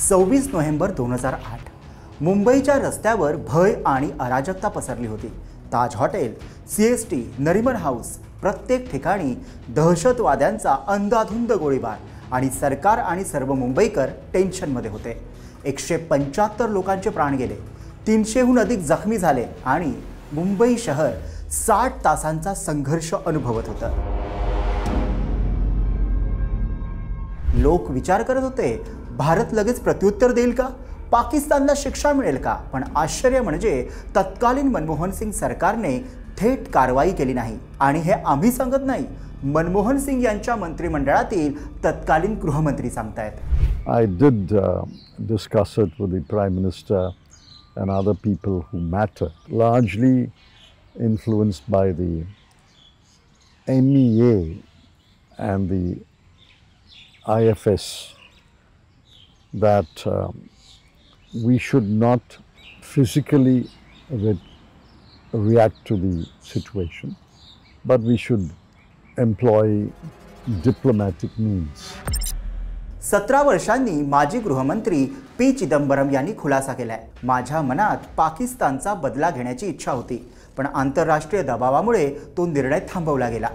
26 November 2008 मुंबईच्या रस्त्यावर भय आणि अराजकता पसरली होती। ताज हॉटेल, CST, नरिमन हाऊस प्रत्येक ठिकाणी दहशतवाद्यांचा अंधाधुंद गोळीबार आणि सरकार आणि सर्व मुंबईकर टेन्शनमध्ये होते। 175 लोकांचे प्राण गेले, 300हून अधिक जखमी झाले आणि मुंबई शहर 60 तासांचा संघर्ष अनुभवत होतं। लोक विचार करत होते, भारत लगेच प्रत्युत्तर देईल का, पाकिस्तानला शिक्षा मिळेल का? पण आश्चर्य म्हणजे तत्कालीन मनमोहन सिंग सरकारने थेट कारवाई केली नाही। आणि हे आम्ही सांगत नाही, मनमोहन सिंग यांच्या मंत्रिमंडळातील तत्कालीन गृहमंत्री सांगतायत। I did discuss it with the Prime Minister and other people who matter, largely influenced by the MEA and the IFS, that we should not physically react to the situation, but we should employ diplomatic means. 17 वर्षांनी माजी गृहमंत्री P Chidambaram यांनी खुलासा केलाय, माझ्या मनात पाकिस्तानचा बदला घेण्याची इच्छा होती, पण आंतरराष्ट्रीय दबावामुळे तो निर्णय थांबवला गेला।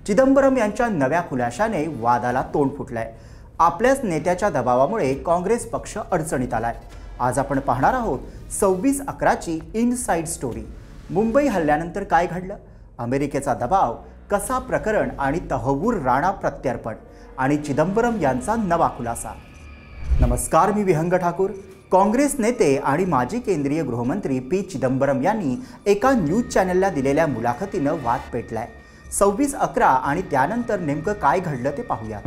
चिदंबरम यांच्या नव्या खुलाशाने वादाला तोंड फुटलंय। आपल्याच नेत्याच्या दबावामुळे काँग्रेस पक्ष अडचणीत आलाय। आज आपण पाहणार आहोत 26/11ची इनसाइड स्टोरी। मुंबई हल्ल्यानंतर काय घडलं, अमेरिकेचा दबाव, कसा प्रकरण आणि तहव्वूर राणा प्रत्यार्पण आणि चिदंबरम यांचा नवा खुलासा। नमस्कार, मी विहंग ठाकूर। काँग्रेस नेते आणि माजी केंद्रीय गृहमंत्री पी चिदंबरम यांनी एका न्यूज चॅनलला दिलेल्या मुलाखतीनं वाद पेटलाय। 26/11 आणि त्यानंतर नेमकं काय घडलं ते पाहूया।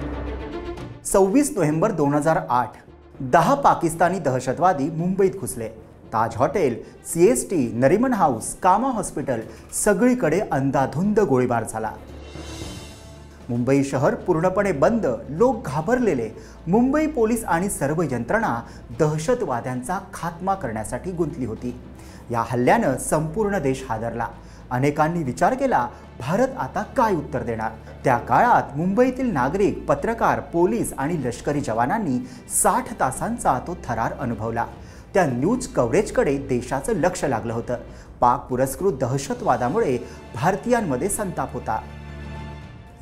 26 नोव्हेंबर 2008 10 पाकिस्तानी दहशतवादी मुंबईत घुसले। ताज हॉटेल, CST, नरिमन हाऊस, कामा हॉस्पिटल सगळीकडे अंधाधुंद गोळीबार झाला। मुंबई शहर पूर्णपणे बंद, लोक घाबरलेले। मुंबई पोलीस आणि सर्व यंत्रणा दहशतवाद्यांचा खात्मा करण्यासाठी गुंतली होती। या हल्ल्यानं संपूर्ण देश हादरला। अनेकांनी विचार केला, भारत आता काय उत्तर देणार? त्या काळात मुंबईतील नागरिक, पत्रकार, पोलीस आणि लष्करी जवानांनी 60 तासांचा तो थरार अनुभवला। त्या न्यूज कव्हरेजकडे देशाचं लक्ष लागलं होतं। पाक पुरस्कृत दहशतवादामुळे भारतीयांमध्ये संताप होता।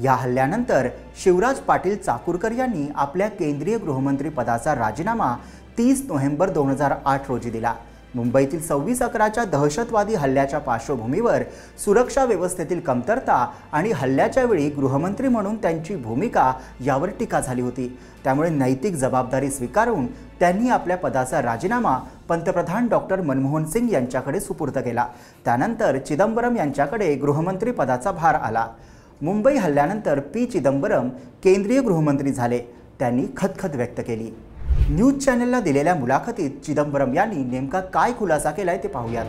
या हल्ल्यानंतर शिवराज पाटील चाकूरकर यांनी आपल्या केंद्रीय गृहमंत्री पदाचा राजीनामा 30 नोव्हेंबर 2008 रोजी दिला। मुंबईतील 26/11च्या दहशतवादी हल्ल्याच्या पार्श्वभूमीवर सुरक्षा व्यवस्थेतील कमतरता आणि हल्ल्याच्या वेळी गृहमंत्री म्हणून त्यांची भूमिका यावर टीका झाली होती। त्यामुळे नैतिक जबाबदारी स्वीकारून त्यांनी आपल्या पदाचा राजीनामा पंतप्रधान डॉक्टर मनमोहन सिंग यांच्याकडे सुपूर्द केला। त्यानंतर चिदंबरम यांच्याकडे गृहमंत्री पदाचा भार आला। मुंबई हल्ल्यानंतर पी चिदंबरम केंद्रीय गृहमंत्री झाले। त्यांनी खदखद व्यक्त केली। न्यूज चॅनलला दिलेल्या मुलाखतीत चिदंबरम यांनी नेमका काय खुलासा केलाय ते पाहूयात।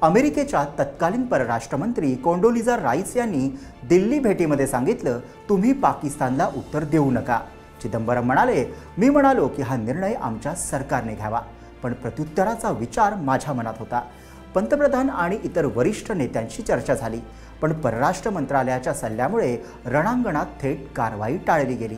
अमेरिकेच्या तत्कालीन परराष्ट्रमंत्री कोंडोलिझा राईस यांनी दिल्ली भेटीमध्ये सांगितलं, तुम्ही पाकिस्तानला उत्तर देऊ नका। चिदंबरम म्हणाले, मी म्हणालो की हा निर्णय आमच्या सरकारने घ्यावा, पण प्रत्युत्तराचा विचार माझ्या मनात होता। पंतप्रधान आणि इतर वरिष्ठ नेत्यांशी चर्चा झाली, पण परराष्ट्र मंत्रालयाच्या सल्ल्यामुळे रणांगणात थेट कारवाई टाळली गेली।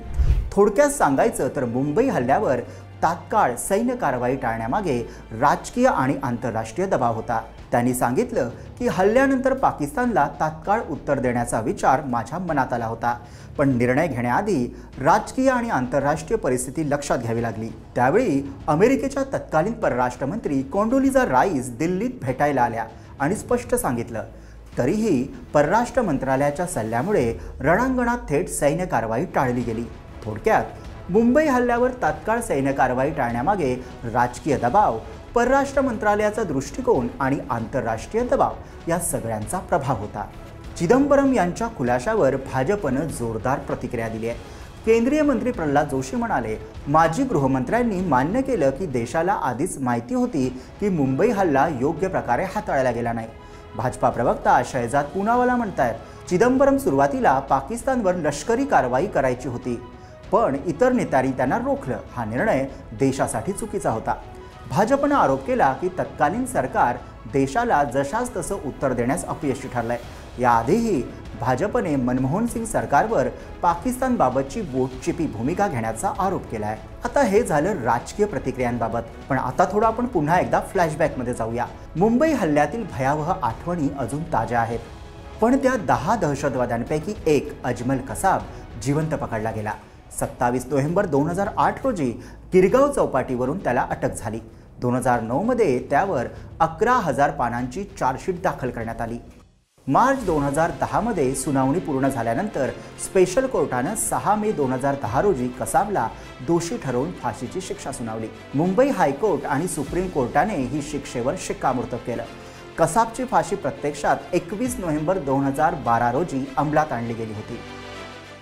थोडक्यात सांगायचं तर मुंबई हल्ल्यावर तात्काळ सैन्य कारवाई टाळण्यामागे राजकीय आणि आंतरराष्ट्रीय दबाव होता। त्यांनी सांगितलं की हल्ल्यानंतर पाकिस्तानला तात्काळ उत्तर देण्याचा विचार माझ्या मनात आला होता, पण निर्णय घेण्याआधी राजकीय आणि आंतरराष्ट्रीय परिस्थिती लक्षात घ्यावी लागली। त्यावेळी अमेरिकेच्या तत्कालीन परराष्ट्रमंत्री कोंडोलिझा राईस दिल्लीत भेटायला आल्या आणि स्पष्ट सांगितलं। तरीही परराष्ट्र मंत्रालयाच्या सल्ल्यामुळे रणांगणात थेट सैन्य कारवाई टाळली गेली। थोडक्यात मुंबई हल्ल्यावर तात्काळ सैन्य कारवाई टाळण्यामागे राजकीय दबाव, परराष्ट्र मंत्रालयाचा दृष्टिकोन आणि आंतरराष्ट्रीय दबाव या सगळ्यांचा प्रभाव होता। चिदंबरम यांच्या खुलाशावर भाजपनं जोरदार प्रतिक्रिया दिली आहे। केंद्रीय मंत्री प्रल्हाद जोशी म्हणाले, माजी गृहमंत्र्यांनी मान्य केलं की देशाला आधीच माहिती होती की मुंबई हल्ला योग्य प्रकारे हाताळला गेला नाही। भाजपा प्रवक्ता शहजाद पूनावाला म्हणतात, चिदंबरम सुरुवातीला पाकिस्तानवर लष्करी कारवाई करायची होती, पण इतर नेत्यांनी त्यांना रोखलं। हा निर्णय देशासाठी चुकीचा होता। भाजपनं आरोप केला की तत्कालीन सरकार देशाला जशास तसं उत्तर देण्यास अपयशी ठरलंय। याआधीही भाजपने मनमोहन सिंग सरकारवर पाकिस्तानबाबतची बोटचिपी भूमिका घेण्याचा आरोप केला आहे। आता हे झालं राजकीय प्रतिक्रियांबाबत, पण आता थोडं आपण पुन्हा एकदा फ्लॅशबॅकमध्ये जाऊया। मुंबई हल्ल्यातील भयावह आठवणी अजून ताज्या आहेत, पण त्या 10 दहशतवाद्यांपैकी एक अजमल कसाब जिवंत पकडला गेला। 27 नोव्हेंबर 2008 रोजी गिरगाव चौपाटीवरून त्याला अटक झाली। 2009 मध्ये त्यावर 11,000 पानांची चार्जशीट दाखल करण्यात आली। मार्च 2010 मध्ये सुनावणी पूर्ण झाल्यानंतर स्पेशल कोर्टानं 6 मे 2010 रोजी कसाबला दोषी ठरवून फाशीची शिक्षा सुनावली। मुंबई हायकोर्ट आणि सुप्रीम कोर्टाने ही शिक्षेवर शिक्कामोर्तब केलं। कसाबची फाशी प्रत्यक्षात 21 नोव्हेंबर 2012 रोजी अंमलात आणली गेली होती।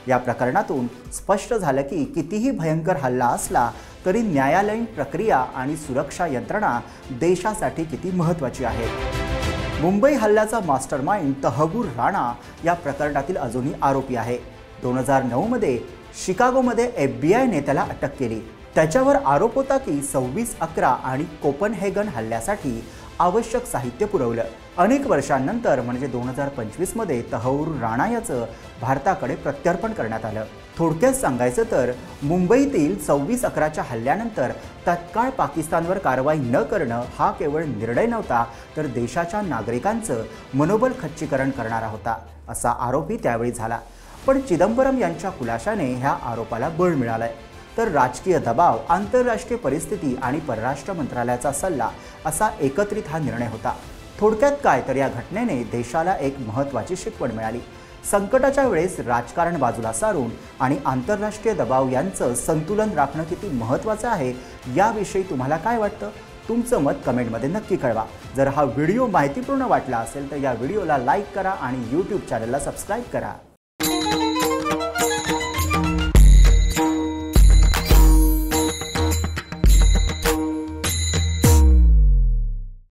या प्रकरणातून स्पष्ट झालं की कितीही भयंकर हल्ला असला तरी न्यायालयीन प्रक्रिया आणि सुरक्षा यंत्रणा देशासाठी किती महत्त्वाची आहे। मुंबई हल्ल्याचा मास्टरमाइंड तहव्वूर राणा या प्रकरणातील अजूनही आरोपी आहे। 2009 मध्ये शिकागोमध्ये FBI त्याला अटक केली। त्याच्यावर आरोप होता की 26/11 आणि कोपनहेगन हल्ल्यासाठी आवश्यक साहित्य पुरवलं। अनेक वर्षांनंतर म्हणजे 2025 मध्ये तहव्वूर राणा याचं भारताकडे प्रत्यर्पण करण्यात आलं। थोडक्यात सांगायचं तर मुंबईतील 26/11च्या हल्ल्यानंतर तत्काळ पाकिस्तानवर कारवाई न करणं हा केवळ निर्णय नव्हता, तर देशाच्या नागरिकांचं मनोबल खच्चीकरण करणारा होता, असा आरोपही त्यावेळी झाला। पण चिदंबरम यांच्या खुलाशाने ह्या आरोपाला बळ मिळालंय। तर राजकीय दबाव, आंतरराष्ट्रीय परिस्थिती आणि परराष्ट्र मंत्रालयाचा सल्ला असा एकत्रित हा निर्णय होता। थोडक्यात काय तर या घटनेने देशाला एक महत्त्वाची शिकवण मिळाली। संकटाच्या वेळेस राजकारण बाजूला सारून आणि आंतरराष्ट्रीय दबाव यांचं संतुलन राखणं किती महत्त्वाचं आहे याविषयी तुम्हाला काय वाटतं? तुमचं मत कमेंटमध्ये नक्की कळवा। जर हा व्हिडिओ माहितीपूर्ण वाटला असेल तर या व्हिडिओला लाईक करा आणि YouTube चॅनलला सबस्क्राईब करा।